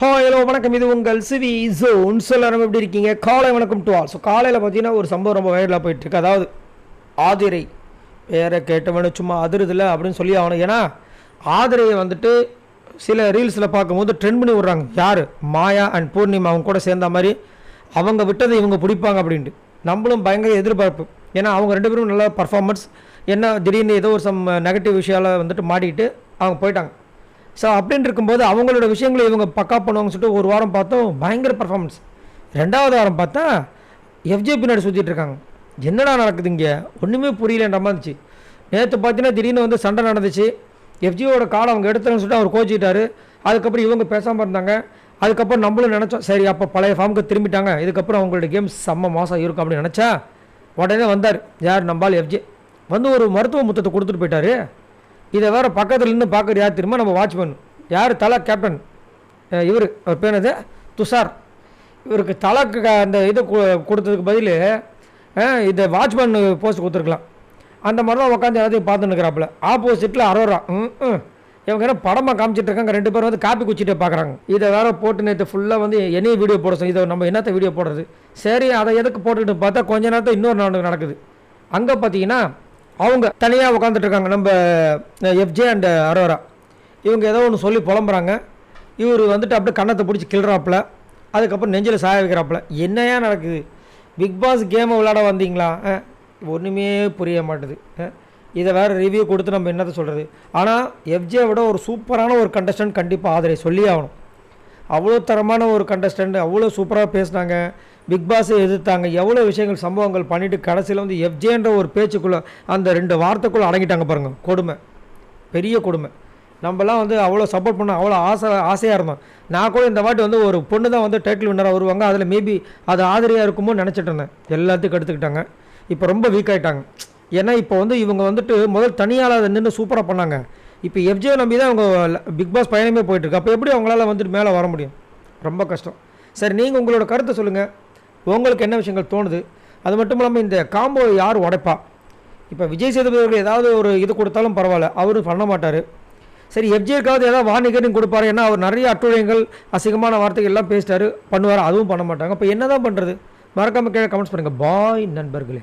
Hello வணக்கம். இது உங்கள் சிவி ஜோன். எல்லாரும் எப்படி இருக்கீங்க? காலை வணக்கம் டு ஆல். ஸோ காலையில் பார்த்தீங்கன்னா ஒரு சம்பவம் ரொம்ப வைரலாக போயிட்டுருக்கு. அதாவது ஆதிரை வேற கேட்டவனு சும்மா அதிருதில்ல அப்படின்னு சொல்லி ஆகணும். ஏன்னா ஆதிரையை வந்துட்டு சில ரீல்ஸில் பார்க்கும்போது ட்ரெண்ட் பண்ணி விட்றாங்க. யார்? மாயா அண்ட் பூர்ணிமா அவங்க கூட சேர்ந்த மாதிரி அவங்க விட்டதை இவங்க பிடிப்பாங்க அப்படின்ட்டு. நம்மளும் பயங்கர எதிர்பார்ப்பு. ஏன்னா அவங்க ரெண்டு பேரும் நல்ல பர்ஃபார்மன்ஸ். என்ன திடீர்னு ஏதோ ஒரு சம் நெகட்டிவ் விஷயால் வந்துட்டு மாட்டிக்கிட்டு அவங்க போயிட்டாங்க. ஸோ அப்படின்னு இருக்கும்போது அவங்களோட விஷயங்களை இவங்க பக்கா பண்ணுவாங்கன்னு சொல்லிட்டு ஒரு வாரம் பார்த்தோம், பயங்கர பர்ஃபார்மன்ஸ். ரெண்டாவது வாரம் பார்த்தா எஃப்ஜே பின்னாடி சுற்றிட்டு இருக்காங்க. என்னடா நடக்குது இங்கே? ஒன்றுமே புரியலன்ற மாதிரி இருந்துச்சு. நேற்று பார்த்தீங்கன்னா திடீர்னு வந்து சண்டை நடந்துச்சு. எஃப்ஜியோட காலை அவங்க எடுத்தாங்கன்னு சொல்லிட்டு அவர் கோச்சிக்கிட்டாரு. அதுக்கப்புறம் இவங்க பேசாமல் இருந்தாங்க. அதுக்கப்புறம் நம்மளும் நினச்சோம், சரி அப்போ பழைய ஃபார்முக்கு திரும்பிட்டாங்க, இதுக்கப்புறம் அவங்களோட கேம்ஸ் செம்ம மாதம் இருக்கும் அப்படின்னு நினச்சா உடனே வந்தார். யார்? நம்பால் எஃப்ஜே வந்து ஒரு மருத்துவ முத்தத்தை கொடுத்துட்டு போயிட்டார். இதை வேறு பக்கத்தில் நின்று பார்க்குற யார் தெரியுமா? நம்ம வாட்ச்மேன். யார்? தலை கேப்டன் இவர். அவர் பேர் அது துஷார். இவருக்கு தலைக்கு அந்த இது கொடுத்ததுக்கு பதில் இதை வாட்ச்மேன் போஸ்ட் கொடுத்துருக்கலாம். அந்த மாதிரி தான் உட்காந்து எல்லாத்தையும் பார்த்துன்னு இருக்கிறாப்புல. ஆப்போசிட்டில் அரோரா. இவங்க என்ன படமாக காமிச்சிட்டு இருக்காங்க. ரெண்டு பேரும் வந்து காப்பி குச்சிட்டே பார்க்குறாங்க. இதை வேறு போட்டு நேற்று ஃபுல்லாக வந்து என்னையும் வீடியோ போட சொல்லி, இதை நம்ம என்னத்தை வீடியோ போடுறது, சரி அதை எதுக்கு போட்டுக்கிட்டு பார்த்தா கொஞ்ச நேரத்தில் இன்னொரு நாடு நடக்குது. அங்கே பார்த்தீங்கன்னா அவங்க தனியாக உட்காந்துட்டு இருக்காங்க. நம்ம எஃப்ஜே அண்ட் அரோரா இவங்க ஏதோ ஒன்று சொல்லி புலம்புறாங்க. இவர் வந்துட்டு அப்படியே கண்ணத்தை பிடிச்சி கிள்றாப்புல. அதுக்கப்புறம் நெஞ்சில் சாய வைக்கிறாப்புல. என்னையா நடக்குது? பிக் பாஸ் கேமை விளையாட வந்தீங்களா? ஒன்றுமே புரிய மாட்டுது. இதை வேறு ரிவ்யூ கொடுத்து நம்ம என்னத்தை சொல்கிறது. ஆனால் எஃப்ஜே விட ஒரு சூப்பரான ஒரு கண்டஸ்டன்ட் கண்டிப்பாக ஆதரவை சொல்லி ஆகணும். அவ்வளோ தரமான ஒரு கண்டஸ்டன்ட், அவ்வளோ சூப்பராக பேசினாங்க. பிக் பாஸை எதிர்த்தாங்க. எவ்வளோ விஷயங்கள் சம்பவங்கள் பண்ணிவிட்டு கடைசியில் வந்து எஃப்ஜேன்ற ஒரு பேச்சுக்குள்ளே அந்த ரெண்டு வார்த்தைக்குள்ளே அடங்கிட்டாங்க பாருங்கள். கொடுமை, பெரிய கொடுமை. நம்மலாம் வந்து அவ்வளோ சப்போர்ட் பண்ண அவ்வளோ ஆசையாக இருந்தோம். நான் கூட இந்த வாட்டி வந்து ஒரு பொண்ணு தான் வந்து டைட்டில் வின்னராக வருவாங்க, அதில் மேபி அது ஆதரியாக இருக்குமோ நினச்சிட்டு இருந்தேன். எல்லாத்தையும் எடுத்துக்கிட்டாங்க. இப்போ ரொம்ப வீக் ஆகிட்டாங்க. ஏன்னா இப்போ வந்து இவங்க வந்துட்டு முதல் தனியால் அதை நின்று சூப்பராக பண்ணாங்க. இப்போ எஃப்ஜே நம்பி தான் அவங்க பிக் பாஸ் பயணமே போயிட்டுருக்கு. அப்போ எப்படி அவங்களால வந்துட்டு மேலே வர முடியும்? ரொம்ப கஷ்டம். சரி, நீங்கள் உங்களோட கருத்தை சொல்லுங்கள். உங்களுக்கு என்ன விஷயங்கள் தோணுது? அது மட்டும் இல்லாமல் இந்த காம்போ யார் உடைப்பா? இப்போ விஜய் சேதுபதி அவர்கள் ஏதாவது ஒரு இது கொடுத்தாலும் பரவாயில்ல, அவரும் பண்ண மாட்டார். சரி, எஃப்ஜேக்காவது ஏதாவது வார்னிகரிங் கொடுப்பாரு. ஏன்னா அவர் நிறைய அட்டுழியங்கள் அசிங்கமான வார்த்தைகள் எல்லாம் பேசிட்டாரு, பண்ணுவார். அதுவும் பண்ண மாட்டாங்க. இப்போ என்ன தான் பண்ணுறது? மறக்காமல் கீழே கமெண்ட்ஸ் பண்ணுங்கள். பாய் நண்பர்களே.